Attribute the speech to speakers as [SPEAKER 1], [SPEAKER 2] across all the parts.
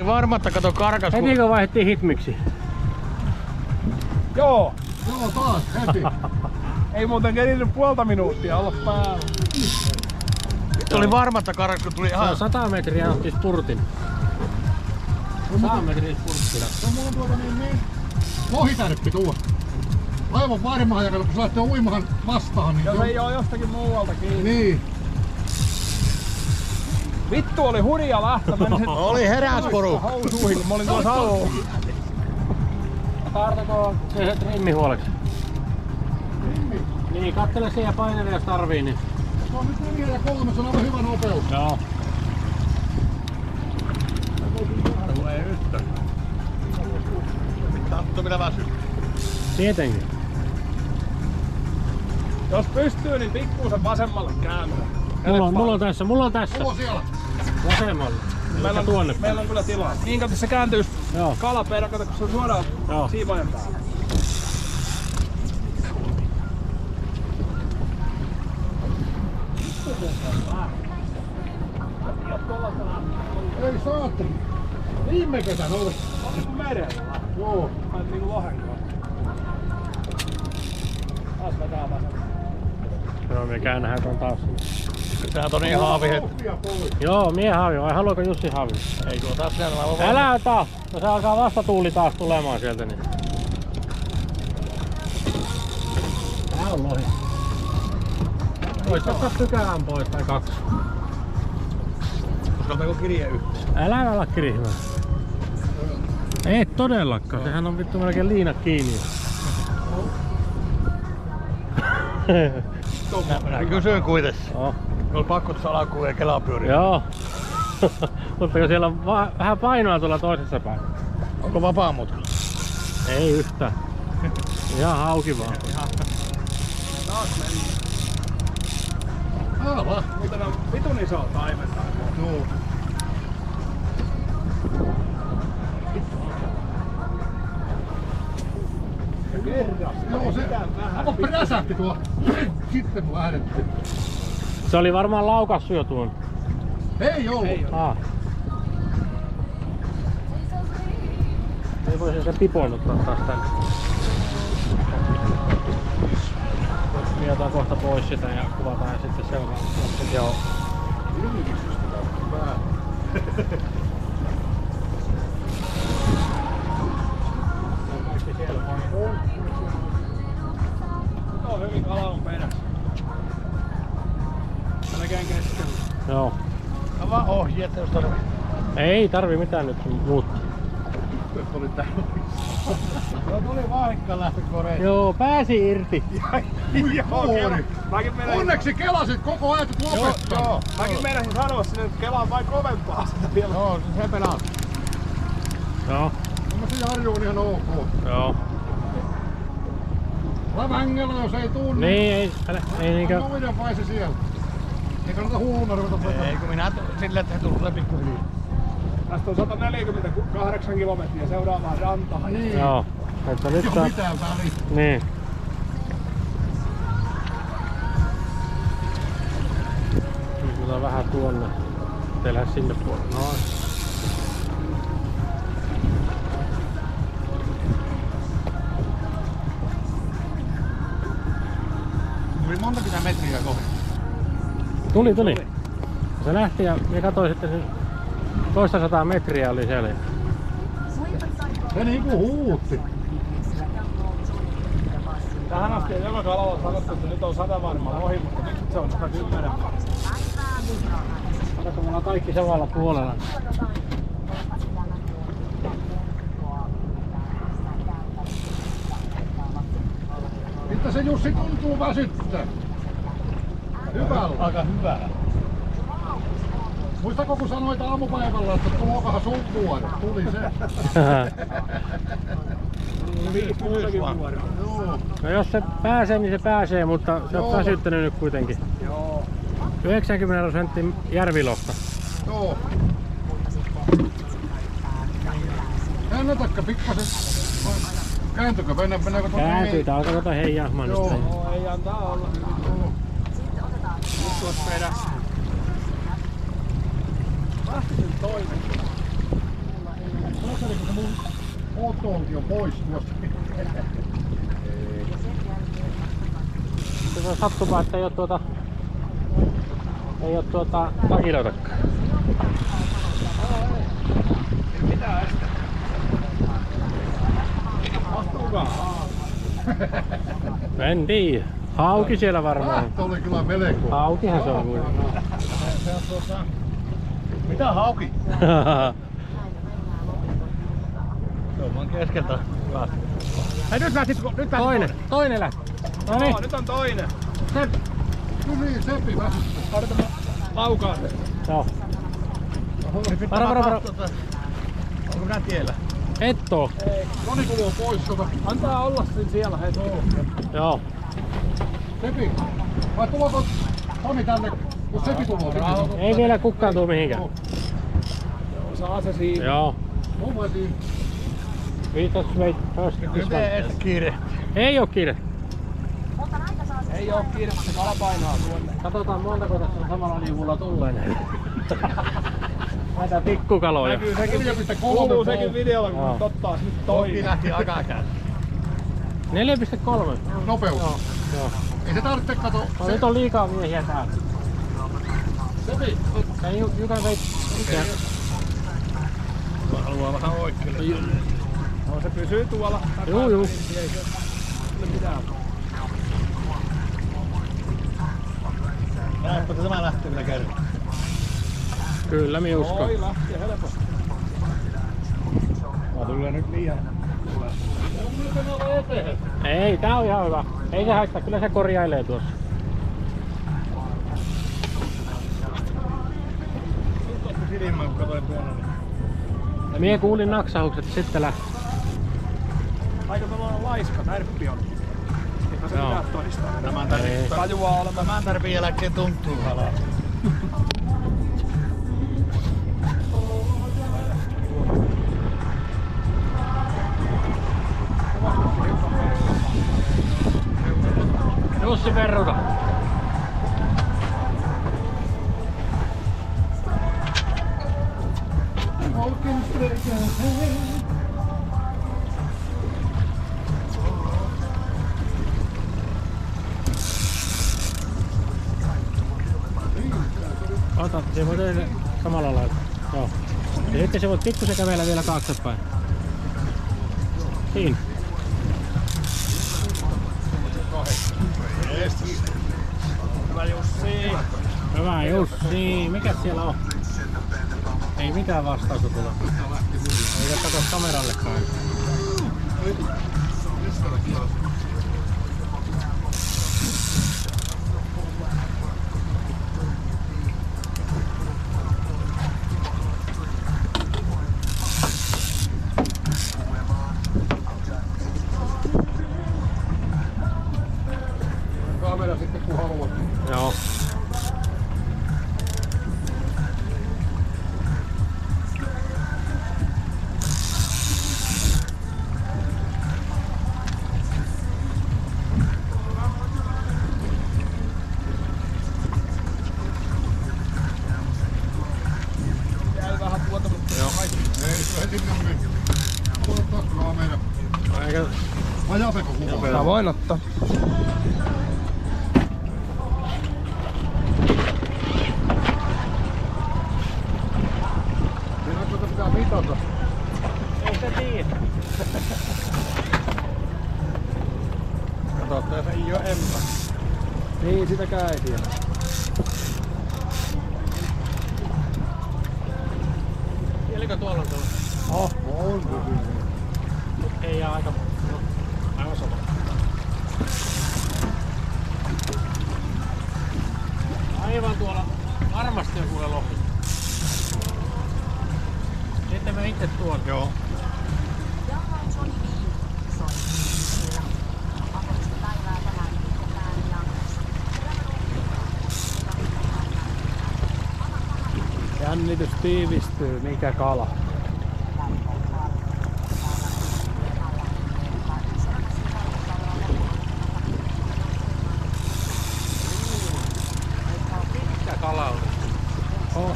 [SPEAKER 1] Varma, että kato karkas.
[SPEAKER 2] Heti kun vaihdettiin hitmiksi.
[SPEAKER 3] Joo.
[SPEAKER 4] Joo, taas heti.
[SPEAKER 3] Ei muuten kerinyt puolta minuuttia olla päällä.
[SPEAKER 1] Nyt oli varma, että karkas, kun tuli ihan...
[SPEAKER 2] 100 metriä otti spurtin. 100 metriä spurttina.
[SPEAKER 4] No mulla on tuota niin lohitärppi tuo. Aivan varmaan, ja kun se lähtee uimahan vastaan, niin...
[SPEAKER 3] Jos ei oo jostakin muualta kiinni.
[SPEAKER 4] Niin.
[SPEAKER 3] Vittu oli hurja lähtö.
[SPEAKER 1] Oli heräsporu.
[SPEAKER 3] Housuihin, kun mä olin tuossa alhoon.
[SPEAKER 2] Tartako se trimmi huoleksi?
[SPEAKER 4] Trimmi?
[SPEAKER 2] Niin, kattele sen ja painele jos tarvii, niin...
[SPEAKER 4] Se on nyt 4 ja 3, se on aivan hyvä nopeus.
[SPEAKER 2] Joo.
[SPEAKER 1] Tulee yhtään. Tattu minä väsy.
[SPEAKER 2] Tietenkin.
[SPEAKER 3] Jos pystyy, niin pikkuisen vasemmalle kääntää.
[SPEAKER 2] Mulla on tässä.
[SPEAKER 4] Mulla on siellä.
[SPEAKER 2] Vasemmalle.
[SPEAKER 3] Meillä on kyllä tilaa. Niin kato se kääntyy kalaperä, kato kun se on suoraan siivojen päällä.
[SPEAKER 4] Ei saatteli. Viime kesän oli.
[SPEAKER 3] Olis merellä?
[SPEAKER 4] Joo.
[SPEAKER 3] Ai niinku lohen kanssa. Taas vetää vasemmalle.
[SPEAKER 2] Joo, me käännähän ton taas.
[SPEAKER 1] Sehän on niin haavi heti.
[SPEAKER 2] Joo, mie haavi. Vai haluaako Jussi haavi?
[SPEAKER 1] Ei tuo taas siellä vaan.
[SPEAKER 2] Älä ota! No se alkaa vastatuuli taas tulemaan sieltä niin. Tää on lohi. Voit ottaa pykälän pois tai 2.
[SPEAKER 1] Uskaltaako kirje yhteen?
[SPEAKER 2] Älä ala kirihmää. Ei todellakaan, sehän on vittu melkein liinat kiinni.
[SPEAKER 1] Minä kysyin kuitenkin.
[SPEAKER 2] Joo.
[SPEAKER 1] Oli pakko salakuu ja kelapyöriä.
[SPEAKER 2] Joo. Mutta kun siellä on vähän painoa tuolla toisessa päin.
[SPEAKER 1] Onko vapaa mutkalla?
[SPEAKER 2] Ei yhtään. Ihan hauki vaan.
[SPEAKER 3] Taas meni.
[SPEAKER 4] Aivan.
[SPEAKER 3] Muuten on vitun iso taimen.
[SPEAKER 4] Joo. Joo, se räsähti tuo. Sitten mun lähdettiin.
[SPEAKER 2] Se oli varmaan laukassu jo tuon.
[SPEAKER 4] Ei ollut.
[SPEAKER 2] Ei voisi sen pipoiluttaa taas tänne. Me otan kohta pois sitä ja kuvataan ja sitten seuraavaksi. Joo.
[SPEAKER 3] Kaikki siellä on. Nyt on hyvin kala on perässä. Melkein keskellä.
[SPEAKER 2] Joo.
[SPEAKER 1] Avaa ohjeet, jos tarvii.
[SPEAKER 2] Ei tarvi mitään nyt muuttaa.
[SPEAKER 1] Tuli täällä. No tuli vahikka lähti koreista.
[SPEAKER 2] Joo, pääsi irti.
[SPEAKER 4] Onneksi kelasit koko ajan, että lopettaa.
[SPEAKER 1] Joo.
[SPEAKER 3] Mäkin meinasin sanoa sinne, että Kela on vain kovempaa sitä vielä.
[SPEAKER 1] Joo, se pelaa.
[SPEAKER 2] Joo.
[SPEAKER 4] Mä se Jarju on ihan ok.
[SPEAKER 2] Joo.
[SPEAKER 4] Lavangella jos ei tuu,
[SPEAKER 2] Niin, ei niinkö...
[SPEAKER 4] on muiden paisi siellä. Ei kannata hulluna ruveta vetää.
[SPEAKER 1] Ei kun minä sillä, että he tulee pikkuhiljaa.
[SPEAKER 3] Tästä on 148 kilometriä seuraavaan rantaan.
[SPEAKER 4] Niin.
[SPEAKER 2] Joo. Että nyt
[SPEAKER 4] Joo,
[SPEAKER 2] tää...
[SPEAKER 4] mitään väliä.
[SPEAKER 2] Niin. Nyt otetaan vähän tuonne. Teillähän sinne puolelle. Noin.
[SPEAKER 1] Tuli monta metriä kohti.
[SPEAKER 2] Tuli. Se lähti ja me katsoin sitten sen toista 100 metriä oli siellä.
[SPEAKER 4] Se niinku huutti.
[SPEAKER 3] Tähän asti on joka kalalla sanottu, että nyt on 100 varmaan ohi, mutta nyt se on 110.
[SPEAKER 2] Katsokko, me ollaan kaikki samalla puolella.
[SPEAKER 4] Mitä se Jussi tuntuu väsyttää? Hyvällä.
[SPEAKER 1] Aika hyvä.
[SPEAKER 4] Muistako kun sanoit aamupäivällä, että tuokahan sun vuoro? Tuli se. Joo.
[SPEAKER 2] No jos se pääsee, niin se pääsee, mutta se on väsyttänyt nyt kuitenkin.
[SPEAKER 3] Joo.
[SPEAKER 2] 90% järvilohta.
[SPEAKER 4] Joo. Käännätäkö pikkasen? Kääntykö vene?
[SPEAKER 2] Kääntyy, tää alkaa tota heijahmaan.
[SPEAKER 4] Joo.
[SPEAKER 3] Ei antaa olla. Nyt tuossa perässä. Lähti sen toinen.
[SPEAKER 4] mun moottoonkin on pois tuosta.
[SPEAKER 2] Se on sattumaa, että ei oo takiloitakaan.
[SPEAKER 3] Mitä ästä? Mahtuukaan?
[SPEAKER 2] En tiedä. Hauki siellä varmaan.
[SPEAKER 4] Lähtö oli kyllä melko.
[SPEAKER 2] Haukihan se on kuitenkin.
[SPEAKER 1] Se on mitä hauki? Se on vaan keskeltä.
[SPEAKER 3] Hei nyt lähtit, nyt
[SPEAKER 2] Toinen lähti. No niin.
[SPEAKER 3] Nyt on toinen.
[SPEAKER 4] No niin, Seppi väsyttää.
[SPEAKER 3] Odotan laukaan.
[SPEAKER 2] Joo. Varo.
[SPEAKER 1] Onko minä tiellä?
[SPEAKER 2] Et oo.
[SPEAKER 4] Joni kuluu pois tuota.
[SPEAKER 3] Antaa olla sen siellä hetki.
[SPEAKER 2] Joo.
[SPEAKER 4] Seppi, vai tuloako Toni tänne, jos Seppi tuloo?
[SPEAKER 2] Ei vielä kukaan tuu mihinkään.
[SPEAKER 3] Saa se siinä.
[SPEAKER 2] Joo.
[SPEAKER 4] Mun vaitiin.
[SPEAKER 2] Viitas wait first.
[SPEAKER 1] Et kiire.
[SPEAKER 2] Ei oo kiire.
[SPEAKER 3] Ei oo kiire, mutta se kala painaa tuonne.
[SPEAKER 2] Katsotaan montako tässä on samalla liuvulla tulleen. Näitä pikkukaloja.
[SPEAKER 3] Näkyy sekin,
[SPEAKER 4] 4,3
[SPEAKER 3] kuuluu sekin videolla, kun
[SPEAKER 2] Joo.
[SPEAKER 3] ottaa nyt
[SPEAKER 1] Toki
[SPEAKER 3] toinen.
[SPEAKER 1] lähti aikaan
[SPEAKER 2] 4,3.
[SPEAKER 4] Nopeus.
[SPEAKER 2] Joo.
[SPEAKER 4] Ei se tarvitse kato.
[SPEAKER 2] No, nyt on liikaa miehiä täällä.
[SPEAKER 4] Seppi,
[SPEAKER 2] Can you can wait. Yeah.
[SPEAKER 1] haluaa vähän oikealle.
[SPEAKER 3] No se pysyy tuolla.
[SPEAKER 2] Juu.
[SPEAKER 3] Ei se ole mitään.
[SPEAKER 1] Näetpä, että tämä lähtee vielä kerran.
[SPEAKER 2] Kyllä minä uskon.
[SPEAKER 3] Oi, lähtee helposti.
[SPEAKER 1] Mä tulee nyt liian.
[SPEAKER 2] Ei, tää on ihan hyvä. Ei se haittaa, kyllä se korjailee tuossa.
[SPEAKER 1] Silmään kun katsoin tuonne.
[SPEAKER 2] Mie kuulin naksahukset, sitten lähti.
[SPEAKER 3] Aika tällainen laiska tärppi on. Eikä se
[SPEAKER 2] Joo.
[SPEAKER 3] mitään todistaa.
[SPEAKER 1] Tämän
[SPEAKER 2] Ei.
[SPEAKER 3] Tajuaa olemaan.
[SPEAKER 1] Tämän tarvii jälkeen tuntuu halaa.
[SPEAKER 2] Jussi Perruta. Ota, se voi tehdä samalla lailla. Joo. Ja sitten se voit pikkusen kävellä vielä taaksepäin. Siinä.
[SPEAKER 3] Hyvä Jussi.
[SPEAKER 2] Hyvä Jussi. Mikä siellä on? Ei mitään vastausta tule. Ei katso kamerallekaan.
[SPEAKER 4] Kamera sitten kun haluat.
[SPEAKER 2] Joo.
[SPEAKER 3] Käy vähän tuota, mutta
[SPEAKER 2] Joo.
[SPEAKER 4] Ei se heti minun. Tuota kamera.
[SPEAKER 2] Eikä...
[SPEAKER 4] Ajateko kuvaa?
[SPEAKER 3] mä voin ottaa.
[SPEAKER 4] Siinä tuota pitää mitata.
[SPEAKER 2] Ei sitä tiedä.
[SPEAKER 3] Kato, että se ei oo Emma. Niin, sitäkään ei tiedä.
[SPEAKER 2] Vieläkö tuolla on tuolla?
[SPEAKER 4] On.
[SPEAKER 2] Ei jää aika... No, aivan sama. Aivan tuolla varmasti on kuule lohi. Sitten mä itse tuon.
[SPEAKER 1] Joo.
[SPEAKER 3] Jännitys tiivistyy, mikä kala.
[SPEAKER 2] Mikä kala on?
[SPEAKER 3] Oh.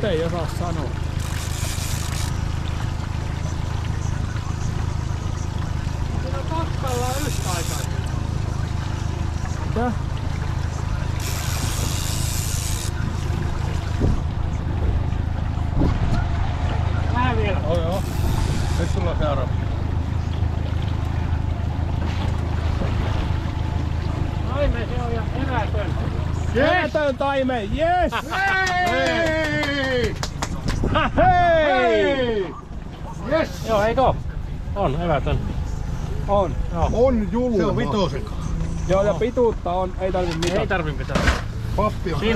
[SPEAKER 3] Nyt ei osaa sanoa.
[SPEAKER 2] Siinä on kappellaan yhtä aikaa.
[SPEAKER 3] Mitä?
[SPEAKER 2] Vähän vielä.
[SPEAKER 1] Joo. Nyt tullaan seuraava.
[SPEAKER 2] Taime se on ja erätön.
[SPEAKER 3] Erätön taime, yes!
[SPEAKER 4] Hei!
[SPEAKER 3] Hei!
[SPEAKER 4] Yes!
[SPEAKER 2] Joo, eikö? On erätön.
[SPEAKER 3] On.
[SPEAKER 4] On julma.
[SPEAKER 1] Se on vitosen.
[SPEAKER 3] Joo, ja pituutta on, ei tarvi mitään.
[SPEAKER 2] Ei tarvi mitään.
[SPEAKER 4] Pappi on
[SPEAKER 2] Siinä